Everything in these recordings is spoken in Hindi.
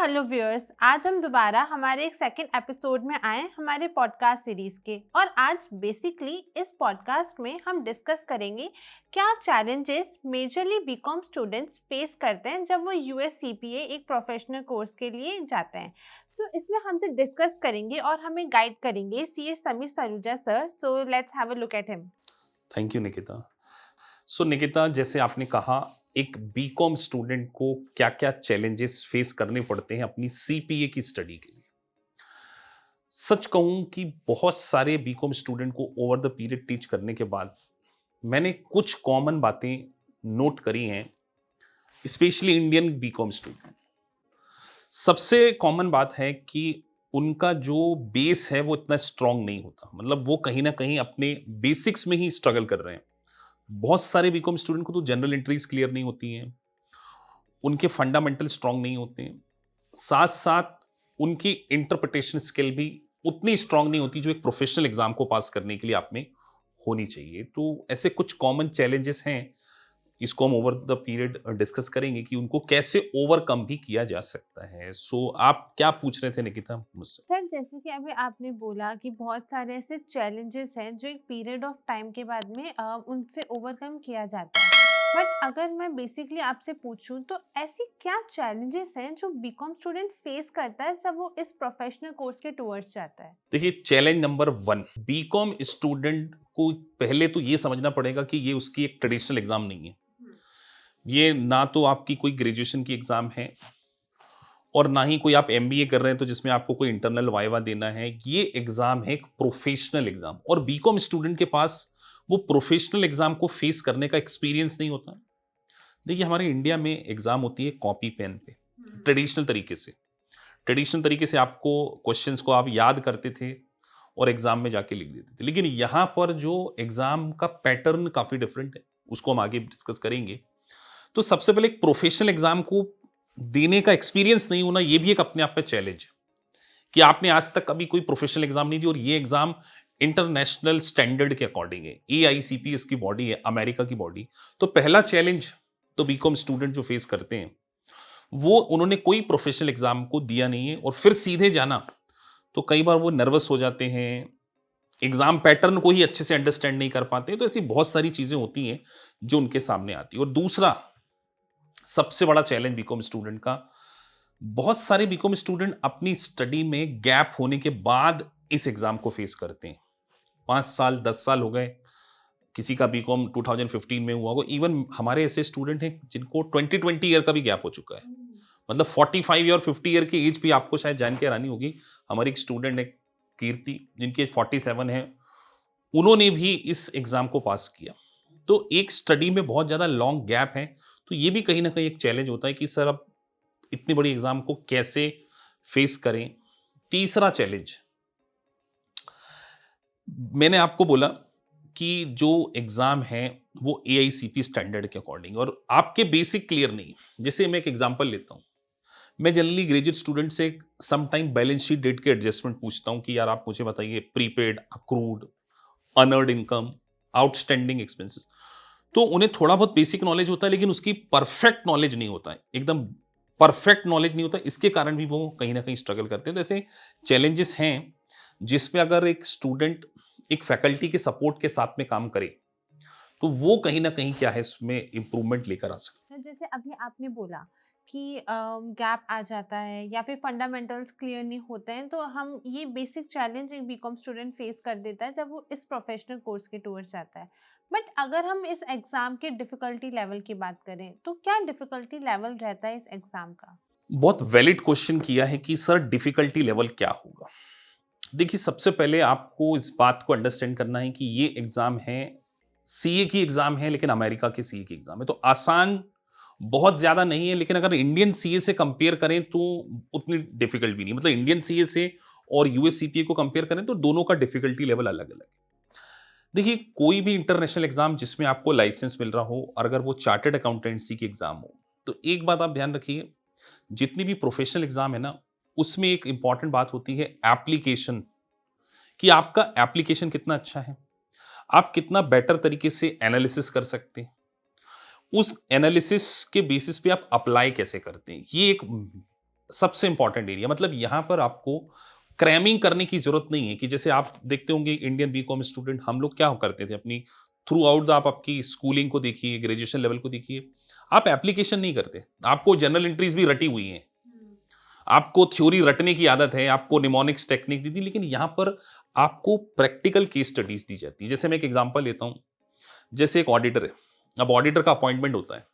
हेलो व्यूअर्स, आज हम दोबारा हमारे एक सेकंड एपिसोड में आए हमारे पॉडकास्ट सीरीज के। और आज बेसिकली इस पॉडकास्ट में हम डिस्कस करेंगे क्या challenges majorly BCom students face करते हैं जब वो यूएस सीपीए एक प्रोफेशनल कोर्स के लिए जाते हैं। तो इसमें हमसे डिस्कस करेंगे और हमें गाइड करेंगे CA Sameer Saruja sir. So let's have a look at him. Thank you Nikita. So Nikita, जैसे आपने कहा एक बीकॉम स्टूडेंट को क्या क्या चैलेंजेस फेस करने पड़ते हैं अपनी सीपीए की स्टडी के लिए। सच कहूं कि बहुत सारे बीकॉम स्टूडेंट को ओवर द पीरियड टीच करने के बाद मैंने कुछ कॉमन बातें नोट करी हैं, स्पेशली इंडियन बीकॉम स्टूडेंट। सबसे कॉमन बात है कि उनका जो बेस है वो इतना स्ट्रांग नहीं होता, मतलब वो कहीं ना कहीं अपने बेसिक्स में ही स्ट्रगल कर रहे हैं। बहुत सारे बीकॉम स्टूडेंट को तो जनरल एंट्रीज क्लियर नहीं होती हैं, उनके फंडामेंटल स्ट्रांग नहीं होते हैं, साथ साथ उनकी इंटरप्रिटेशन स्किल भी उतनी स्ट्रांग नहीं होती जो एक प्रोफेशनल एग्जाम को पास करने के लिए आप में होनी चाहिए। तो ऐसे कुछ कॉमन चैलेंजेस हैं, इसको हम ओवर द पीरियड डिस्कस करेंगे कि उनको कैसे ओवरकम भी किया जा सकता है। सो आप क्या पूछ रहे थे निकिता मुझसे? सर, जैसे कि अभी आपने बोला कि बहुत सारे ऐसे चैलेंजेस हैं जो एक पीरियड ऑफ टाइम के बाद में उनसे ओवरकम किया जाता है। बट अगर मैं बेसिकली आपसे पूछूं तो ऐसी क्या चैलेंजेस हैं जो बीकॉम स्टूडेंट फेस करता है जब वो इस प्रोफेशनल कोर्स के टुवर्ड्स जाता है। देखिए, challenge number one, BCom student को पहले तो ये समझना पड़ेगा कि ये उसकी एक ट्रेडिशनल एग्जाम नहीं है। ये ना तो आपकी कोई ग्रेजुएशन की एग्जाम है और ना ही कोई आप एमबीए कर रहे हैं तो जिसमें आपको कोई इंटरनल वाइवा देना है। ये एग्जाम है एक प्रोफेशनल एग्जाम, और बीकॉम स्टूडेंट के पास वो प्रोफेशनल एग्जाम को फेस करने का एक्सपीरियंस नहीं होता। देखिए, हमारे इंडिया में एग्जाम होती है कॉपी पेन पे, ट्रेडिशनल तरीके से। ट्रेडिशनल तरीके से आपको क्वेश्चंस को आप याद करते थे और एग्जाम में जाके लिख देते थे, लेकिन यहाँ पर जो एग्जाम का पैटर्न काफी डिफरेंट है, उसको हम आगे डिस्कस करेंगे। तो सबसे पहले एक प्रोफेशनल एग्जाम को देने का एक्सपीरियंस नहीं होना, ये भी एक अपने आप में चैलेंज है कि आपने आज तक कभी कोई प्रोफेशनल एग्जाम नहीं दी और ये एग्जाम इंटरनेशनल स्टैंडर्ड के अकॉर्डिंग है। एआईसीपी इसकी बॉडी है, अमेरिका की बॉडी। तो पहला चैलेंज तो बीकॉम स्टूडेंट जो फेस करते हैं वो उन्होंने कोई प्रोफेशनल एग्जाम को दिया नहीं है और फिर सीधे जाना, तो कई बार वो नर्वस हो जाते हैं, एग्जाम पैटर्न को ही अच्छे से अंडरस्टैंड नहीं कर पाते। तो ऐसी बहुत सारी चीजें होती हैं जो उनके सामने आती है। और दूसरा सबसे बड़ा चैलेंज बीकॉम स्टूडेंट का, बहुत सारे बीकॉम स्टूडेंट अपनी स्टडी में गैप होने के बाद इस एग्जाम को फेस करते हैं। 5 साल 10 साल हो गए, किसी का बीकॉम 2015 में हुआ होगा। इवन हमारे ऐसे स्टूडेंट हैं जिनको 20 ईयर का भी गैप हो चुका है, मतलब 45 ईयर 50 ईयर की एज भी आपको शायद जान के हैरानी होगी। हमारी एक स्टूडेंट है कीर्ति, जिनकी एज 47 है, उन्होंने भी इस एग्जाम को पास किया। तो एक स्टडी में बहुत ज़्यादा लॉन्ग गैप है, तो ये भी कहीं ना कहीं एक चैलेंज होता है कि सर अब इतनी बड़ी एग्जाम को कैसे फेस करें। तीसरा चैलेंज, मैंने आपको बोला कि जो एग्जाम है वो एआईसीपी स्टैंडर्ड के अकॉर्डिंग और आपके बेसिक क्लियर नहीं। जैसे मैं एक एग्जांपल लेता हूँ, मैं जनरली ग्रेजुएट स्टूडेंट से some time balance sheet date के एडजस्टमेंट पूछता हूँ कि यार आप मुझे बताइए prepaid, accrued, unearned income, outstanding expenses. तो उन्हें थोड़ा बहुत बेसिक नॉलेज होता है लेकिन उसकी परफेक्ट नॉलेज नहीं होता है, एकदम परफेक्ट नॉलेज नहीं होता। इसके कारण भी वो कहीं ना कहीं स्ट्रगल करते हैं। तो ऐसे चैलेंजेस हैं जिसमें अगर एक स्टूडेंट एक फैकल्टी के सपोर्ट के साथ में काम करे तो वो कहीं ना कहीं क्या है इसमें इंप्रूवमेंट लेकर आ सकता सर, जैसे अभी आपने बोला कि गैप आ जाता है या फिर फंडामेंटल्स क्लियर नहीं होते हैं, तो हम ये बेसिक चैलेंज एक बीकॉम स्टूडेंट फेस कर देता है जब वो इस प्रोफेशनल कोर्स के टूवर्ड्स जाता है। बट अगर हम इस एग्ज़ाम के डिफ़िकल्टी लेवल की बात करें तो क्या डिफ़िकल्टी लेवल रहता है इस एग्ज़ाम का? है। बहुत वैलिड क्वेश्चन किया है कि सर डिफिकल्टी लेवल क्या होगा। देखिए, सबसे पहले आपको इस बात को अंडरस्टैंड करना है कि ये एग्जाम है, सीए की एग्जाम है, लेकिन अमेरिका के सीए की एग्जाम है। तो आसान बहुत ज्यादा नहीं है, लेकिन अगर इंडियन सीए से कंपेयर करें तो उतनी डिफिकल्ट भी नहीं। मतलब इंडियन सीए से और यूएस सीपीए को कंपेयर करें तो दोनों का डिफिकल्टी लेवल अलग अलग है। देखिए, कोई भी इंटरनेशनल एग्जाम जिसमें आपको लाइसेंस मिल रहा हो और अगर वो चार्टर्ड अकाउंटेंसी की एग्जाम हो, तो एक बात आप ध्यान रखिए, जितनी भी प्रोफेशनल एग्जाम है ना, उसमें एक इंपॉर्टेंट बात होती है एप्लीकेशन, कि आपका एप्लीकेशन कितना अच्छा है, आप कितना बेटर तरीके से एनालिसिस कर सकते हैं, उस एनालिसिस के बेसिस पे आप अप्लाई कैसे करते हैं। ये एक सबसे इंपॉर्टेंट एरिया। मतलब यहाँ पर आपको क्रैमिंग करने की जरूरत नहीं है कि जैसे आप देखते होंगे इंडियन बीकॉम स्टूडेंट, हम लोग क्या करते थे अपनी थ्रू आउट, आप आपकी स्कूलिंग को देखिए, ग्रेजुएशन लेवल को देखिए, आप एप्लीकेशन नहीं करते। आपको जनरल एंट्रीज भी रटी हुई हैं, आपको थ्योरी रटने की आदत है, आपको निमोनिक्स टेक्निक दी थी, लेकिन यहाँ पर आपको प्रैक्टिकल केस स्टडीज दी जाती है। जैसे मैं एक एग्जांपल लेता हूँ, जैसे एक ऑडिटर है, अब ऑडिटर का अपॉइंटमेंट होता है,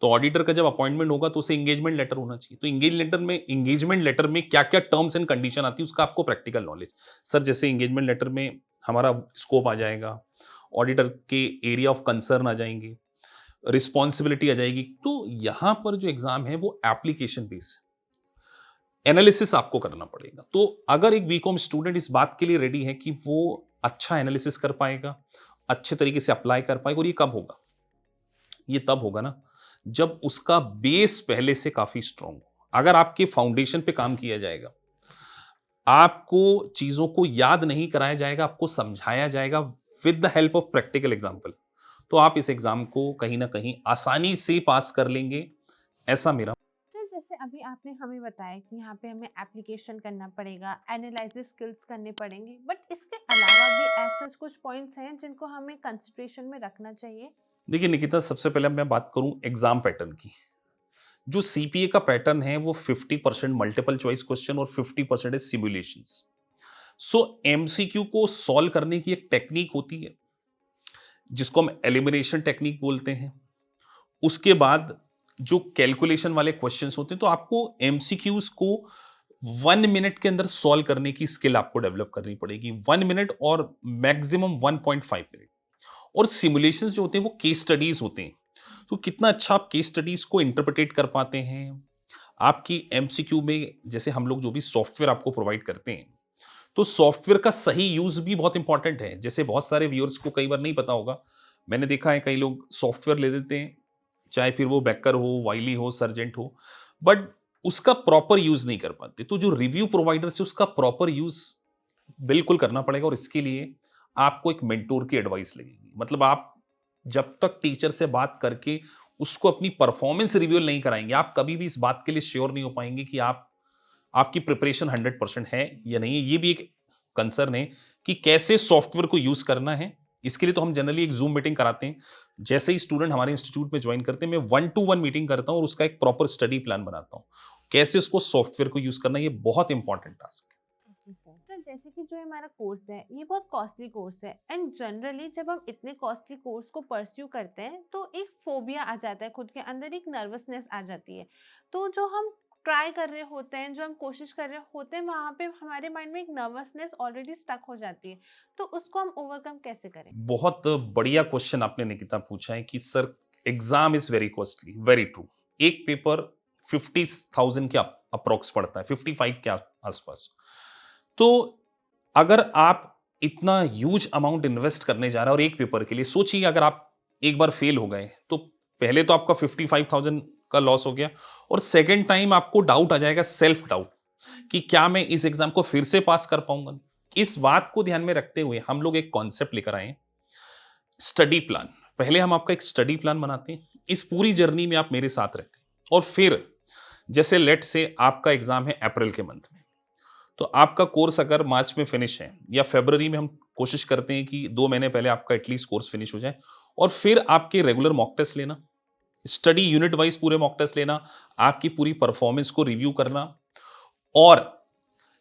तो ऑडिटर का जब अपॉइंटमेंट होगा तो उसे एंगेजमेंट लेटर होना चाहिए। तो एंगेजमेंट लेटर में क्या क्या टर्म्स एंड कंडीशन आती है उसका आपको प्रैक्टिकल नॉलेज। सर जैसे एंगेजमेंट लेटर में हमारा स्कोप आ जाएगा, ऑडिटर के एरिया ऑफ कंसर्न आ जाएंगे, रिस्पॉन्सिबिलिटी आ जाएगी। तो यहां पर जो एग्जाम है वो एप्लीकेशन बेस्ड एनालिसिस आपको करना पड़ेगा। तो अगर एक बीकॉम स्टूडेंट इस बात के लिए रेडी है कि वो अच्छा एनालिसिस कर पाएगा, अच्छे तरीके से अप्लाई कर पाएगा, और ये कब होगा? ये तब होगा ना जब उसका बेस पहले से काफी स्ट्रांग हो। अगर आपके फाउंडेशन पे काम किया जाएगा, आपको चीजों को याद नहीं कराया जाएगा, आपको समझाया जाएगा with the help of practical example, तो आप इस एग्जाम को कहीं ना कहीं आसानी से पास कर लेंगे, ऐसा मेरा। सर जैसे अभी आपने हमें बताया कि यहाँ पे हमें एप्लीकेशन करना पड़ेगा, एनालिसिस स्किल्स करने पड़ेंगे, बट इसके अलावा भी ऐसे कुछ पॉइंट्स हैं जिनको हमें कंसिडरेशन में रखना चाहिए? देखिए निकिता, सबसे पहले मैं बात करूं एग्जाम पैटर्न की। जो सीपीए का पैटर्न है वो 50% मल्टीपल चॉइस क्वेश्चन और 50% है सिमुलेशंस। सो एमसीक्यू को सॉल्व करने की एक टेक्निक होती है जिसको हम एलिमिनेशन टेक्निक बोलते हैं। उसके बाद जो कैलकुलेशन वाले क्वेश्चंस होते हैं, तो आपको एमसीक्यूज को 1 मिनट के अंदर सॉल्व करने की स्किल आपको डेवलप करनी पड़ेगी। 1 मिनट और मैक्सिमम 1.5 मिनट। और सिमुलेशंस जो होते हैं वो केस स्टडीज होते हैं। तो कितना अच्छा आप केस स्टडीज को इंटरप्रिटेट कर पाते हैं। आपकी एमसीक्यू में जैसे हम लोग जो भी सॉफ्टवेयर आपको प्रोवाइड करते हैं, तो सॉफ्टवेयर का सही यूज भी बहुत इंपॉर्टेंट है। जैसे बहुत सारे व्यूअर्स को कई बार नहीं पता होगा, मैंने देखा है कई लोग सॉफ्टवेयर ले देते हैं, चाहे फिर वो बेकर हो, वाइली हो, सर्जेंट हो, बट उसका प्रॉपर यूज नहीं कर पाते। तो जो रिव्यू प्रोवाइडर से उसका प्रॉपर यूज बिल्कुल करना पड़ेगा, और इसके लिए आपको एक मेंटोर की एडवाइस लगेगी। मतलब आप जब तक टीचर से बात करके उसको अपनी परफॉर्मेंस रिव्यू नहीं कराएंगे, आप कभी भी इस बात के लिए श्योर नहीं हो पाएंगे कि आपकी प्रिपरेशन 100% है या नहीं है। ये भी एक कंसर्न है कि कैसे सॉफ्टवेयर को यूज करना है। इसके लिए तो हम जनरली एक जूम मीटिंग कराते हैं। जैसे ही स्टूडेंट हमारे इंस्टीट्यूट में ज्वाइन करते हैं, मैं 1-to-1 मीटिंग करता हूं और उसका एक प्रॉपर स्टडी प्लान बनाता हूं, कैसे उसको सॉफ्टवेयर को यूज करना है। ये बहुत इंपॉर्टेंट टास्क है। सर जैसे कि जो हमारा कोर्स है ये बहुत कॉस्टली कोर्स है, एंड जनरली जब हम इतने कॉस्टली कोर्स को परस्यू करते हैं तो एक फोबिया आ जाता है, खुद के अंदर एक नर्वसनेस आ जाती है। तो जो हम ट्राई कर रहे होते हैं, जो हम कोशिश कर रहे होते हैं, वहाँ पे हमारे माइंड में एक नर्वसनेस ऑलरेडी स्टक हो जाती है। तो उसको हम ओवरकम कैसे करें? बहुत बढ़िया क्वेश्चन आपने निकिता पूछा है कि sir exam is very costly. Very true. एक पेपर 50,000 के अप्रोक्स पड़ता है, 55 के आसपास। तो अगर आप इतना ह्यूज अमाउंट इन्वेस्ट करने जा रहे हैं और एक पेपर के लिए, सोचिए अगर आप एक बार फेल हो गए तो पहले तो आपका 55,000 का लॉस हो गया, और सेकेंड टाइम आपको डाउट आ जाएगा, सेल्फ डाउट, कि क्या मैं इस एग्जाम को फिर से पास कर पाऊंगा। इस बात को ध्यान में रखते हुए हम लोग एक कॉन्सेप्ट लेकर आए, स्टडी प्लान। पहले हम आपका एक स्टडी प्लान बनाते हैं, इस पूरी जर्नी में आप मेरे साथ रहते हैं, और फिर जैसे लेट से आपका एग्जाम है अप्रैल के मंथ में, तो आपका कोर्स अगर मार्च में फिनिश है या फरवरी में, हम कोशिश करते हैं कि 2 महीने पहले आपका एटलीस्ट कोर्स फिनिश हो जाए, और फिर आपके रेगुलर मॉक टेस्ट लेना, स्टडी यूनिट वाइज पूरे मॉक टेस्ट लेना, आपकी पूरी परफॉर्मेंस को रिव्यू करना, और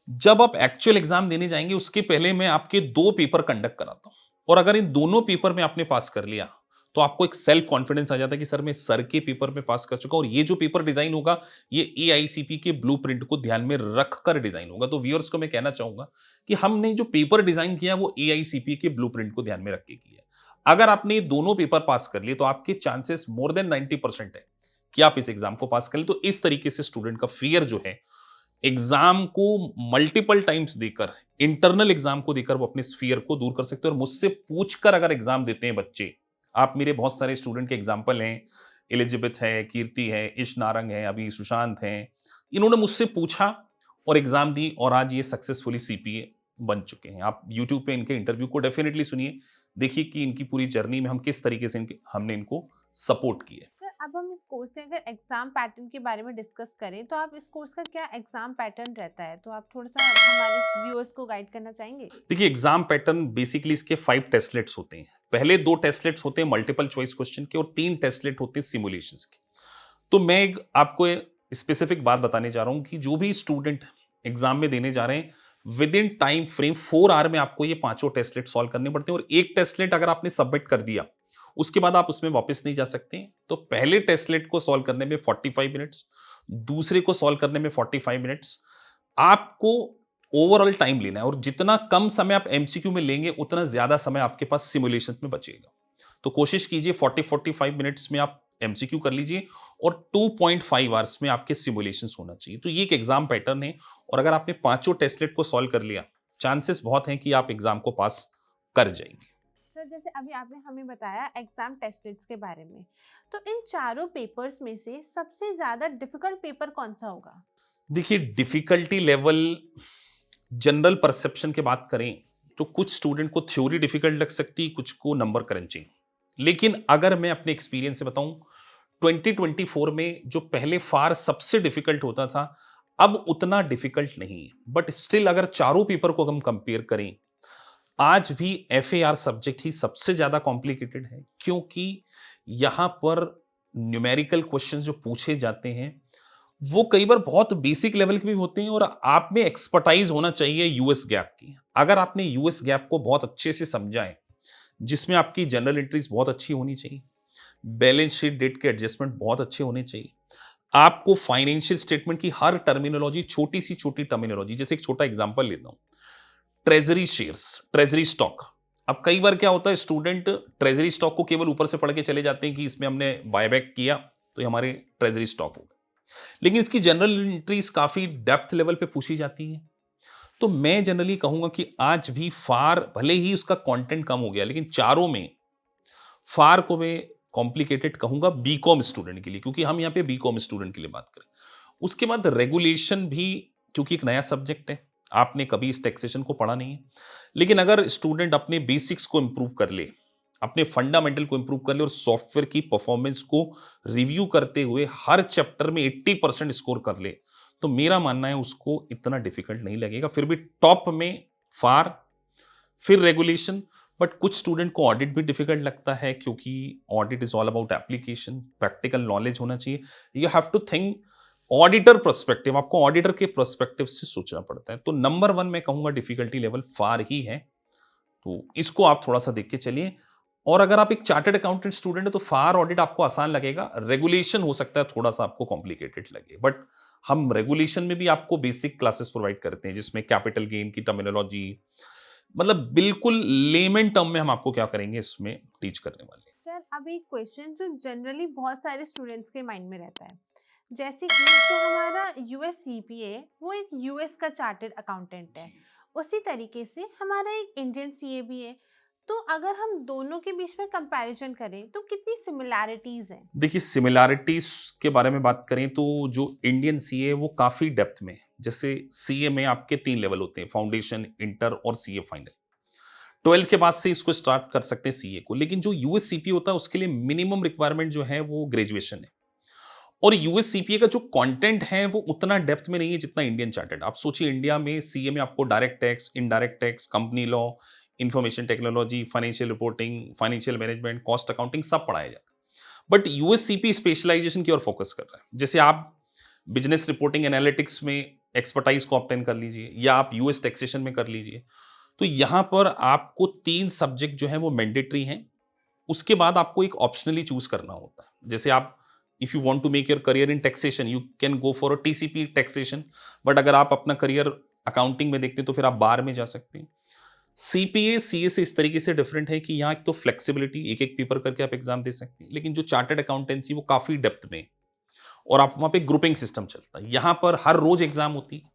जब आप एक्चुअल एग्जाम देने जाएंगे उसके पहले मैं आपके 2 पेपर कंडक्ट कराता हूं, और अगर इन दोनों पेपर में आपने पास कर लिया तो आपको एक सेल्फ कॉन्फिडेंस आ जाता है कि सर मैं सर के पेपर में पास कर चुका, और ये जो पेपर डिजाइन होगा ये एआईसीपी के ब्लूप्रिंट को ध्यान में रखकर डिजाइन होगा। तो व्यूअर्स को मैं कहना चाहूंगा कि हमने जो पेपर डिजाइन किया वो एआईसीपी के ब्लूप्रिंट को ध्यान में रख के किया। अगर आपने ये दोनों पेपर पास कर लिए तो आपके चांसेस मोर देन 90% है कि आप इस एग्जाम को पास कर ले। तो इस तरीके से स्टूडेंट का फियर जो है एग्जाम को मल्टीपल टाइम्स देकर, इंटरनल एग्जाम को देकर, वो अपने फियर को दूर कर सकते हैं। और मुझसे पूछकर अगर एग्जाम देते हैं बच्चे, आप मेरे बहुत सारे स्टूडेंट के एग्जाम्पल हैं, एलिजिबेथ है, कीर्ति है, इश नारंग है, अभी सुशांत हैं, इन्होंने मुझसे पूछा और एग्जाम दी और आज ये सक्सेसफुली सीपीए बन चुके हैं। आप यूट्यूब पे इनके इंटरव्यू को डेफिनेटली सुनिए, देखिए कि इनकी पूरी जर्नी में हम किस तरीके से हमने इनको सपोर्ट किया। सर अब हम इस कोर्स के अगर एग्जाम पैटर्न के बारे में डिस्कस करें तो आप इस कोर्स का क्या एग्जाम पैटर्न रहता है, तो आप थोड़ा सा हमारे व्यूअर्स को गाइड करना चाहेंगे? देखिए, एग्जाम पैटर्न बेसिकली इसके 5 टेस्टलेट्स होते हैं। पहले 2 टेस्टलेट्स होते हैं मल्टीपल चॉइस क्वेश्चन के और 3 टेस्टलेट होते हैं सिमुलेशंस के। तो मैं आपको स्पेसिफिक बात बताने जा रहा हूं कि जो भी स्टूडेंट एग्जाम में देने जा रहे हैं, within time frame 4 hour में आपको ये पांचों टेस्टलेट सॉल्व करने पड़ते हैं और एक टेस्टलेट अगर आपने सबमिट कर दिया उसके बाद आप उसमें वापस नहीं जा सकते। तो पहले टेस्टलेट को सॉल्व करने में 45 मिनट्स, दूसरे को सॉल्व करने में 45 मिनट्स। आपको ओवरऑल टाइम लेना है और जितना कम समय आप एमसीक्यू में लेंगे उतना ज्यादा समय आपके पास सिमुलेशन में बचेगा। तो कोशिश कीजिए 40-45 मिनट्स में आप एमसीक्यू कर लीजिए और 2.5 आवर्स में आपके सिमुलेशंस होना चाहिए। तो ये एक एग्जाम पैटर्न है और अगर आपने पांचों टेस्टलेट को सॉल्व कर लिया, चांसेस बहुत हैं कि आप एग्जाम को पास कर जाएंगे। सर, जैसे अभी आपने हमें बताया एग्जाम टेस्टलेट्स के बारे में, तो इन चारों पेपर्स में से सबसे ज्यादा डिफिकल्ट पेपर कौन सा होगा? देखिए, डिफिकल्टी लेवल जनरल परसेप्शन की बात करें तो कुछ स्टूडेंट को थ्योरी डिफिकल्ट लग सकती, कुछ को नंबर क्रंचिंग। लेकिन अगर मैं अपने एक्सपीरियंस से बताऊं, 2024 में जो पहले फार सबसे डिफिकल्ट होता था, अब उतना डिफिकल्ट नहीं है। बट स्टिल अगर चारों पेपर को हम कंपेयर करें, आज भी एफएआर सब्जेक्ट ही सबसे ज्यादा कॉम्प्लिकेटेड है, क्योंकि यहां पर न्यूमेरिकल क्वेश्चंस जो पूछे जाते हैं वो कई बार बहुत बेसिक लेवल के भी होते हैं और आप में एक्सपर्टाइज होना चाहिए यूएस गैप की। अगर आपने यूएस गैप को बहुत अच्छे से समझा है, जिसमें आपकी जनरल एंट्रीज बहुत अच्छी होनी चाहिए, बैलेंस शीट डेट के एडजस्टमेंट बहुत अच्छे होने चाहिए, आपको फाइनेंशियल स्टेटमेंट की हर टर्मिनोलॉजी, छोटी सी छोटी टर्मिनोलॉजी, जैसे एक छोटा एग्जांपल लेता हूं, ट्रेजरी शेयर्स, ट्रेजरी स्टॉक। अब कई बार क्या होता है, स्टूडेंट ट्रेजरी स्टॉक को केवल ऊपर से पढ़ के चले जाते हैं कि इसमें हमने बायबैक किया तो ये हमारे ट्रेजरी स्टॉक हो गए, लेकिन इसकी जनरल एंट्रीज काफी डेप्थ लेवल पे पूछी जाती हैं। तो मैं जनरली कहूंगा कि आज भी फार, भले ही उसका कंटेंट कम हो गया, लेकिन चारों में फार को मैं कॉम्प्लिकेटेड कहूंगा बीकॉम स्टूडेंट के लिए, क्योंकि हम यहाँ पे बीकॉम स्टूडेंट के लिए बात करें। उसके बाद रेगुलेशन भी, क्योंकि एक नया सब्जेक्ट है, आपने कभी इस टैक्सेशन को पढ़ा नहीं है, लेकिन अगर स्टूडेंट अपने बेसिक्स को इंप्रूव कर ले, अपने फंडामेंटल को इंप्रूव कर ले और सॉफ्टवेयर की परफॉर्मेंस को रिव्यू करते हुए हर चैप्टर में 80% स्कोर कर ले, तो मेरा मानना है उसको इतना डिफिकल्ट नहीं लगेगा। फिर भी टॉप में फार, फिर रेगुलेशन। बट कुछ स्टूडेंट को ऑडिट भी डिफिकल्ट लगता है, क्योंकि audit is all about application, practical knowledge होना चाहिए। You have to think auditor perspective, आपको ऑडिटर के पर्सपेक्टिव से सोचना पड़ता है। तो नंबर 1 मैं कहूंगा डिफिकल्टी लेवल फार ही है, तो इसको आप थोड़ा सा देख के चलिए। और अगर आप एक चार्टर्ड अकाउंटेंट स्टूडेंट है तो फार ऑडिट आपको आसान लगेगा, रेगुलेशन हो सकता है थोड़ा सा आपको कॉम्प्लिकेटेड लगे। बट हम रेगुलेशन में भी आपको बेसिक क्लासेस प्रोवाइड करते हैं, जिसमें कैपिटल गेन की टर्मिनोलॉजी, मतलब बिल्कुल लेमन टर्म में हम आपको क्या करेंगे इसमें टीच करने वाले। सर, अब एक क्वेश्चन जो जनरली बहुत सारे स्टूडेंट्स के माइंड में रहता है, जैसे कि जो हमारा यूएस सीपीए वो एक यूएस का चार्टर्ड अकाउंटेंट है, उसी तरीके से हमारा एक इंडियन सीए भी है। तो अगर हम दोनों के बीच में कंपैरिजन करें तो कितनी सिमिलैरिटीज हैं? देखिए, सिमिलैरिटीज के बारे में बात करें तो जो इंडियन सीए वो काफी डेप्थ में है। जैसे सीए में आपके 3 लेवल होते हैं, फाउंडेशन, इंटर और सीए फाइनल। 12 के बाद से इसको स्टार्ट कर सकते हैं सीए को, लेकिन जो यूएस सीपीए होता है उसके लिए मिनिमम रिक्वायरमेंट जो है वो ग्रेजुएशन है। और यूएस सीपीए का जो कंटेंट है वो उतना डेप्थ में नहीं है जितना इंडियन चार्टर्ड। आप सोचिए, इंडिया में सीए में आपको direct tax, indirect tax, company law, information technology, financial reporting, financial management, cost accounting सब पढ़ाया जाता है। बट यूएस सीपी स्पेशलाइजेशन की ओर फोकस कर रहा है। जैसे आप बिजनेस रिपोर्टिंग एनालिटिक्स में एक्सपर्टाइज को ऑब्टेन कर लीजिए, या आप यूएस टैक्सेशन में कर लीजिए। तो यहां पर आपको 3 सब्जेक्ट जो है वो मैंडेटरी हैं, उसके बाद आपको एक ऑप्शनली चूज करना होता है। जैसे आप, if you want to make your career in taxation, you can go for a TCP taxation. But अगर आप अपना करियर अकाउंटिंग में देखते हैं तो फिर आप बार में जा सकते हैं। सीपीए सीए से इस तरीके से डिफरेंट है कि यहाँ एक तो फ्लेक्सिबिलिटी, एक एक पेपर करके आप एग्जाम दे सकते हैं, लेकिन जो चार्टर्ड अकाउंटेंसी वो काफी डेप्थ में, और आप वहां पे ग्रुपिंग सिस्टम चलता है। यहाँ पर हर रोज एग्जाम होती है,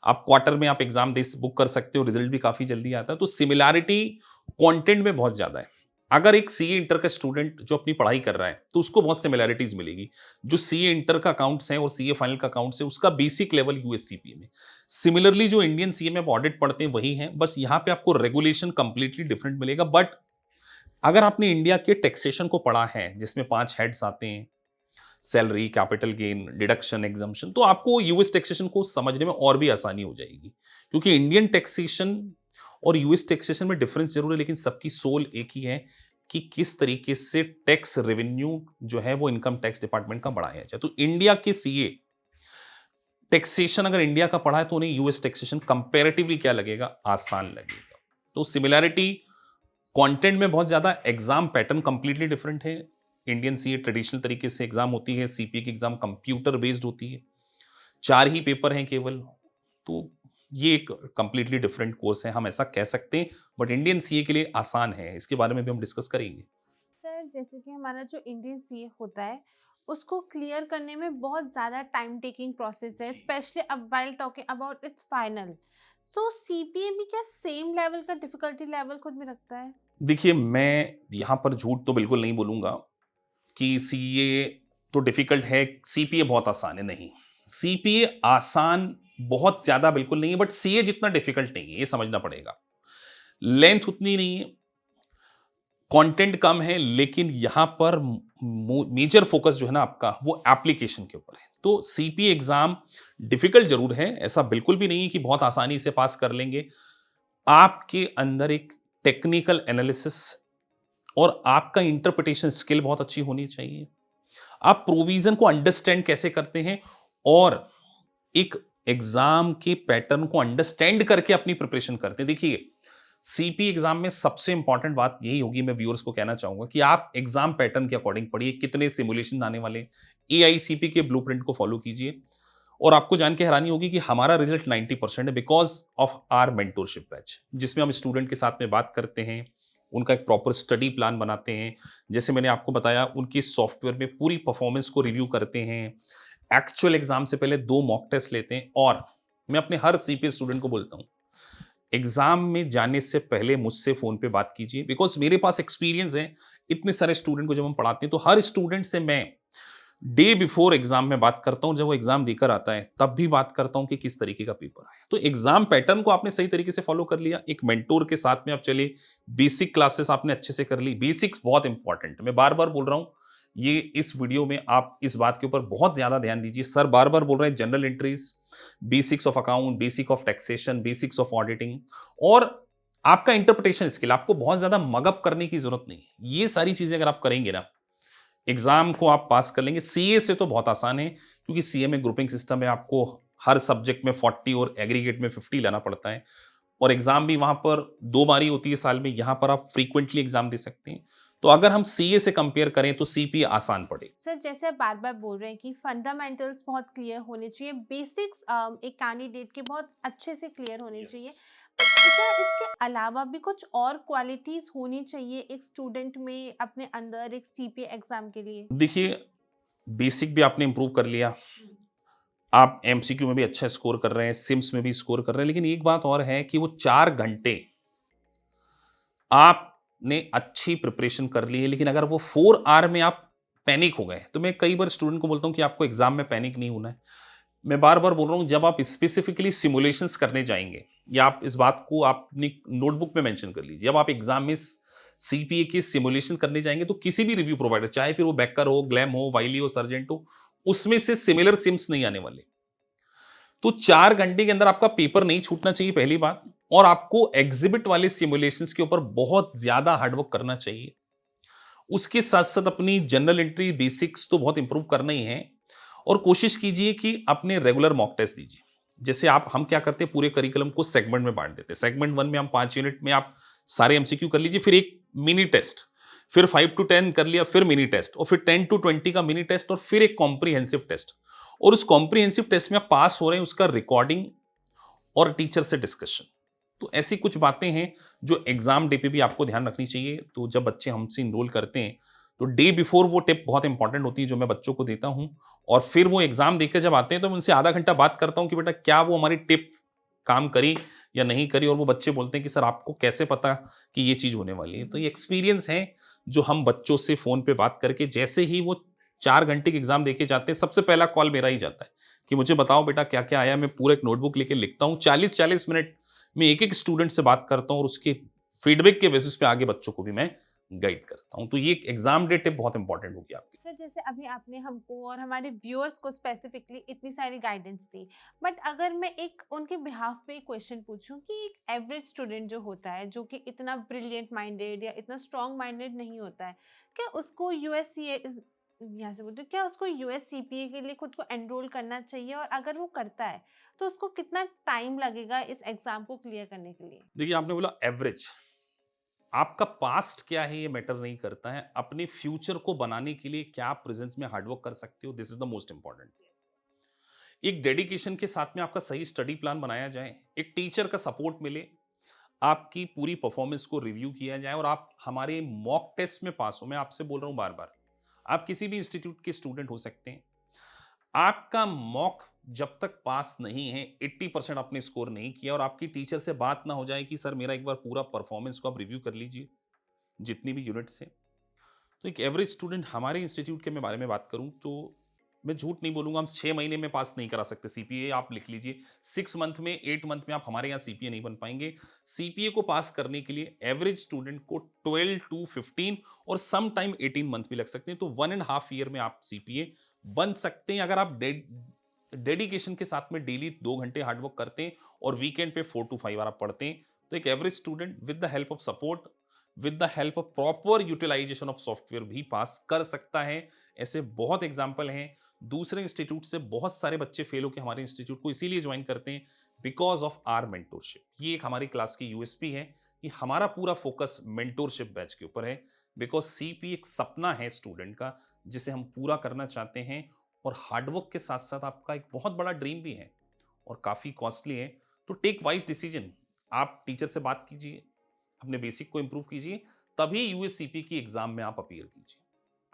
आप क्वार्टर में आप एग्जाम दे बुक कर सकते हो, रिजल्ट भी काफी जल्दी आता है। तो सिमिलैरिटी कंटेंट में बहुत ज्यादा है। अगर एक सीए इंटर का स्टूडेंट जो अपनी पढ़ाई कर रहा है तो उसको बहुत सिमिलैरिटीज मिलेगी। जो सीए इंटर का अकाउंट्स है और सीए फाइनल का अकाउंट्स है, उसका बेसिक लेवल यूएस सीपीए में। सिमिलरली जो इंडियन सीए में आप ऑडिट पढ़ते हैं वही है, बस यहाँ पे आपको रेगुलेशन कंप्लीटली डिफरेंट मिलेगा। बट अगर आपने इंडिया के टैक्सेशन को पढ़ा है, जिसमें 5 हेड्स आते हैं, salary, capital gain, deduction, exemption, तो आपको यूएस टैक्सेशन को समझने में और भी आसानी हो जाएगी, क्योंकि इंडियन टैक्सेशन और यूएस टैक्सेशन में डिफरेंस जरूर है, लेकिन सबकी सोल एक ही है कि किस तरीके से टैक्स रेवेन्यू जो है वो इनकम टैक्स डिपार्टमेंट का बढ़ाया जाए। तो इंडिया के सीए टैक्सेशन अगर इंडिया का पढ़ा है तो उन्हें यूएस टैक्सेशन कंपैरेटिवली क्या लगेगा, आसान लगेगा। तो सिमिलैरिटी कंटेंट में बहुत ज्यादा, एग्जाम पैटर्न कंप्लीटली डिफरेंट है। इंडियन सीए ट्रेडिशनल तरीके से एग्जाम होती है, सीपीए की एग्जाम कंप्यूटर बेस्ड होती है, 4 ही पेपर हैं केवल। तो ये एक कंप्लीटली डिफरेंट कोर्स है, हम ऐसा कह सकते हैं, बट इंडियन सीए के लिए आसान है। इसके बारे में भी हम डिस्कस करेंगे। सर जैसे कि हमारा जो इंडियन सीए होता है उसको क्लियर करने में बहुत ज़्यादा टाइम टेकिंग प्रोसेस है, स्पेशली अब while talking about it's final. So CPA भी क्या सेम लेवल का डिफिकल्टी लेवल खुद में रखता है? देखिए, मैं यहां पर झूठ तो बिल्कुल नहीं बोलूंगा कि सीए तो डिफिकल्ट है, सीपीए बहुत आसान है। नहीं, सीपीए आसान बहुत ज्यादा बिल्कुल नहीं है, बट सीए जितना डिफिकल्ट नहीं है, ये समझना पड़ेगा। लेंथ उतनी नहीं है, कंटेंट कम है, लेकिन यहां पर मेजर फोकस जो है ना आपका, वो एप्लीकेशन के ऊपर है। तो सीपीए एग्जाम डिफिकल्ट जरूर है, ऐसा बिल्कुल भी नहीं है कि बहुत आसानी से पास कर लेंगे। आपके अंदर एक टेक्निकल एनालिसिस और आपका इंटरप्रिटेशन स्किल बहुत अच्छी होनी चाहिए। आप प्रोविजन को अंडरस्टैंड कैसे करते हैं और एक एग्जाम के पैटर्न को अंडरस्टैंड करके अपनी प्रिपरेशन करते हैं। देखिए, सीपी एग्जाम में सबसे इंपॉर्टेंट बात यही होगी, मैं व्यूअर्स को कहना चाहूंगा कि आप एग्जाम पैटर्न के अकॉर्डिंग पढ़िए, कितने सिमुलेशन आने वाले, एआईसीपी के ब्लूप्रिंट को फॉलो कीजिए, और आपको जान के हैरानी होगी कि हमारा रिजल्ट 90% है because of our mentorship batch, जिसमें हम स्टूडेंट के साथ में बात करते हैं, उनका एक प्रॉपर स्टडी प्लान बनाते हैं। जैसे मैंने आपको बताया, उनकी सॉफ्टवेयर में पूरी परफॉर्मेंस को रिव्यू करते हैं, एक्चुअल एग्जाम से पहले 2 मॉक टेस्ट लेते हैं। और मैं अपने हर सीपीए स्टूडेंट को बोलता हूं, एग्जाम में जाने से पहले मुझसे फोन पे बात कीजिए, बिकॉज मेरे पास एक्सपीरियंस है। इतने सारे स्टूडेंट को जब हम पढ़ाते हैं तो हर स्टूडेंट से मैं डे बिफोर एग्जाम में बात करता हूं, जब वो एग्जाम देकर आता है तब भी बात करता हूं कि किस तरीके का पेपर आया। तो एग्जाम पैटर्न को आपने सही तरीके से फॉलो कर लिया, एक मेंटोर के साथ में आप चले, बेसिक क्लासेस आपने अच्छे से कर ली। बेसिक्स बहुत इंपॉर्टेंट है, मैं बार बार बोल रहा हूं, ये इस वीडियो में आप इस बात के ऊपर बहुत ज्यादा ध्यान दीजिए। सर बार बार बोल रहे हैं general entries, basics of account, basic of taxation, basics of auditing, और आपका इंटरप्रिटेशन स्किल। आपको बहुत ज्यादा मगअप करने की जरूरत नहीं है, ये सारी चीजें अगर आप करेंगे ना, एग्जाम को आप पास कर लेंगे। सीए से तो बहुत आसान है, क्योंकि सीए में ग्रुपिंग सिस्टम है, आपको हर सब्जेक्ट में 40 और एग्रीगेट में 50 लाना पड़ता है, और एग्जाम भी वहां पर 2 बारी होती है साल में, यहां पर आप फ्रीक्वेंटली एग्जाम दे सकते हैं। तो अगर हम सीए से कंपेयर करें तो सीपीए आसान पड़े। सर जैसे आप बार बार बोल रहे हैं कि फंडामेंटल्स बहुत क्लियर होने चाहिए, बेसिक्स एक कैंडिडेट के बहुत अच्छे से क्लियर होने चाहिए, क्या इसके अलावा भी कुछ और क्वालिटीज होनी चाहिए एक स्टूडेंट में अपने अंदर एक सीपीए एग्जाम के लिए? देखिए, बेसिक भी आपने इंप्रूव कर लिया, आप एमसीक्यू में भी अच्छा स्कोर कर रहे हैं, सिम्स में भी स्कोर कर रहे हैं, लेकिन एक बात और है कि वो 4 घंटे आपने अच्छी प्रिपरेशन कर ली है, लेकिन अगर वो 4 आवर में आप पैनिक हो गए, तो मैं कई बार स्टूडेंट को बोलता हूं कि आपको एग्जाम में पैनिक नहीं होना है। मैं बार बार बोल रहा हूं, जब आप स्पेसिफिकली सिमुलेशंस करने जाएंगे, या आप इस बात को आप अपनी नोटबुक में मेंशन कर लीजिए, जब आप एग्जाम में सीपीए की सिमुलेशन करने जाएंगे तो किसी भी रिव्यू प्रोवाइडर, चाहे फिर वो बेकर हो, ग्लैम हो, वाइली हो, सर्जेंट हो, उसमें से सिमिलर सिम्स नहीं आने वाले। तो 4 घंटे के अंदर आपका पेपर नहीं छूटना चाहिए, पहली बात, और आपको एग्जिबिट वाले सिमुलेशंस के ऊपर बहुत ज्यादा हार्डवर्क करना चाहिए। उसके साथ साथ अपनी जनरल एंट्री बेसिक्स तो बहुत इंप्रूव करना ही है, और कोशिश कीजिए कि अपने रेगुलर मॉक टेस्ट दीजिए। जैसे हम क्या करते हैं, पूरे करिकुलम को सेगमेंट में बांट देते हैं। सेगमेंट 1 में हम 5 यूनिट में आप सारे एमसीक्यू कर लीजिए, फिर एक मिनी टेस्ट, फिर 5 to 10 कर लिया, फिर मिनी टेस्ट, और फिर 10 to 20 का मिनी टेस्ट, और फिर एक कॉम्प्रिहेंसिव टेस्ट। और उस कॉम्प्रिहेंसिव टेस्ट में आप पास हो रहे हैं, उसका रिकॉर्डिंग और टीचर से डिस्कशन। तो ऐसी कुछ बातें हैं जो एग्जाम डे पे भी आपको ध्यान रखनी चाहिए। तो जब बच्चे हमसे इनरोल करते हैं तो डे बिफोर वो टिप बहुत इंपॉर्टेंट होती है जो मैं बच्चों को देता हूं, और फिर वो एग्जाम देकर जब आते हैं तो मैं उनसे आधा घंटा बात करता हूं कि बेटा क्या वो हमारी टिप काम करी या नहीं करी, और वो बच्चे बोलते हैं कि सर आपको कैसे पता कि ये चीज होने वाली है। तो ये एक्सपीरियंस है जो हम बच्चों से फोन पे बात करके, जैसे ही वो 4 घंटे के एग्जाम देके जाते हैं, सबसे पहला कॉल मेरा ही जाता है कि मुझे बताओ बेटा क्या क्या आया। मैं पूरा एक नोटबुक लेके लिखता हूँ, 40-40 मिनट में एक एक स्टूडेंट से बात करता हूँ, और उसके फीडबैक के बेसिस पे आगे बच्चों को भी मैं गाइड करता हूँ। तो ये एग्जाम डे टिप बहुत इंपॉर्टेंट होगी आपकी। सर जैसे अभी आपने हमको और हमारे व्यूअर्स को स्पेसिफिकली इतनी सारी गाइडेंस दी, बट अगर मैं एक उनके बिहाफ पे एक क्वेश्चन पूछूं कि एक एवरेज स्टूडेंट जो होता है, जो कि इतना ब्रिलियंट माइंडेड या इतना स्ट्रॉन्ग माइंडेड नहीं होता है, क्या उसको यूएससीए यहाँ से बोलते हैं, क्या उसको यूएससीपीए के लिए खुद को एनरोल करना चाहिए, और अगर वो करता है तो उसको कितना टाइम लगेगा इस एग्जाम को क्लियर करने के लिए? देखिए, आपने बोला एवरेज, आपका पास्ट क्या है ये मैटर नहीं करता है, अपने फ्यूचर को बनाने के लिए क्या आप प्रेजेंस में हार्डवर्क कर सकते हो, this is the most important. एक डेडिकेशन के साथ में आपका सही स्टडी प्लान बनाया जाए, एक टीचर का सपोर्ट मिले, आपकी पूरी परफॉर्मेंस को रिव्यू किया जाए और आप हमारे मॉक टेस्ट में पास हो। मैं आपसे बोल रहा हूं बार बार, आप किसी भी इंस्टीट्यूट के स्टूडेंट हो सकते हैं, आपका मॉक जब तक पास नहीं है, 80% आपने स्कोर नहीं किया और आपकी टीचर से बात ना हो जाए कि सर मेरा एक बार पूरा परफॉर्मेंस को आप रिव्यू कर लीजिए जितनी भी यूनिट्स है, तो एक एवरेज स्टूडेंट हमारे इंस्टीट्यूट के मैं बारे में बात करूं तो मैं झूठ नहीं बोलूंगा, हम 6 महीने में पास नहीं करा सकते सीपीए। आप लिख लीजिए 6 मंथ में, 8 मंथ में आप हमारे यहाँ सीपीए नहीं बन पाएंगे। सीपीए को पास करने के लिए एवरेज स्टूडेंट को 12 to 15 और सम टाइम 18 मंथ भी लग सकते हैं। तो 1.5 ईयर में आप सीपीए बन सकते हैं अगर आप डेडिकेशन के साथ में डेली 2 घंटे हार्डवर्क करते हैं और वीकेंड पे 4 to 5 बार आप पढ़ते हैं। तो एक average student with the help of support, with the help of proper utilisation of software भी पास कर सकता है। ऐसे बहुत एग्जाम्पल हैं। दूसरे इंस्टीट्यूट से बहुत सारे बच्चे फेल होकर हमारे इंस्टीट्यूट को इसीलिए ज्वाइन करते हैं बिकॉज ऑफ आर मेंटोरशिप। ये एक हमारी क्लास की यूएसपी है कि हमारा पूरा फोकस मेंटोरशिप बैच के ऊपर है, बिकॉज सीपी एक सपना है स्टूडेंट का जिसे हम पूरा करना चाहते हैं और हार्डवर्क के साथ साथ आपका एक बहुत बड़ा ड्रीम भी है और काफ़ी कॉस्टली है। तो टेक वाइज डिसीजन, आप टीचर से बात कीजिए, अपने बेसिक को इंप्रूव कीजिए, तभी यूएससीपी की एग्जाम में आप अपीयर कीजिए।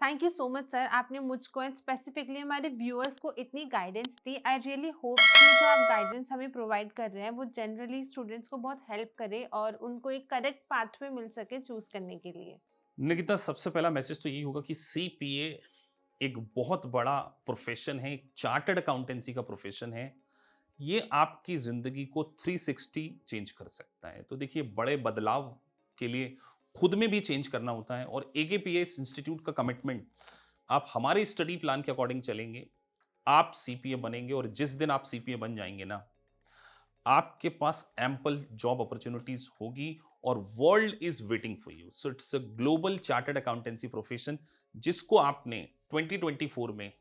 Thank you so much sir, आपने मुझको एंड स्पेसिफिकली हमारे व्यूअर्स को इतनी guidance the. I really hope कि जो आप गाइडेंस हमें प्रोवाइड कर रहे हैं वो जनरली स्टूडेंट्स को बहुत हेल्प करे और उनको एक करेक्ट पाथवे मिल सके चूज करने के लिए। निकिता, सबसे पहला मैसेज तो यही होगा कि सीपीए एक बहुत बड़ा प्रोफेशन है, एक चार्टर्ड अकाउंटेंसी का प्रोफेशन है। ये आपकी जिंदगी को 360 चेंज कर सकता है। तो देखिए, बड़े बदलाव के लिए खुद में भी चेंज करना होता है और एकेपीएस इंस्टीट्यूट का कमिटमेंट, आप हमारे स्टडी प्लान के अकॉर्डिंग चलेंगे, आप सीपीए बनेंगे और जिस दिन आप सीपीए बन जाएंगे ना, आपके पास एम्पल जॉब अपॉर्चुनिटीज होगी और world is waiting for you. So it's a global chartered accountancy profession जिसको आपने 2024 में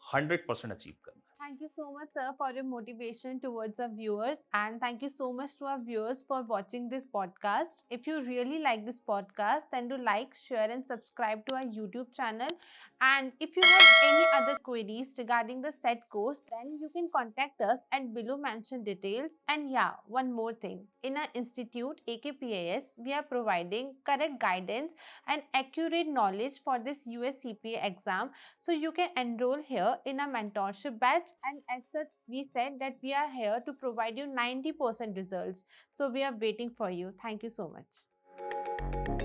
100% अचीव करना है। Thank you so much, sir, for your motivation towards our viewers, and thank you so much to our viewers for watching this podcast. If you really like this podcast, then do like, share, and subscribe to our YouTube channel. And if you have any other queries regarding the set course, then you can contact us at below mentioned details. And yeah, one more thing. In our institute, AKPAS, we are providing correct guidance and accurate knowledge for this USCPA exam. So you can enroll here in a mentorship batch, and as such we said that we are here to provide you 90% results. So we are waiting for you. Thank you so much.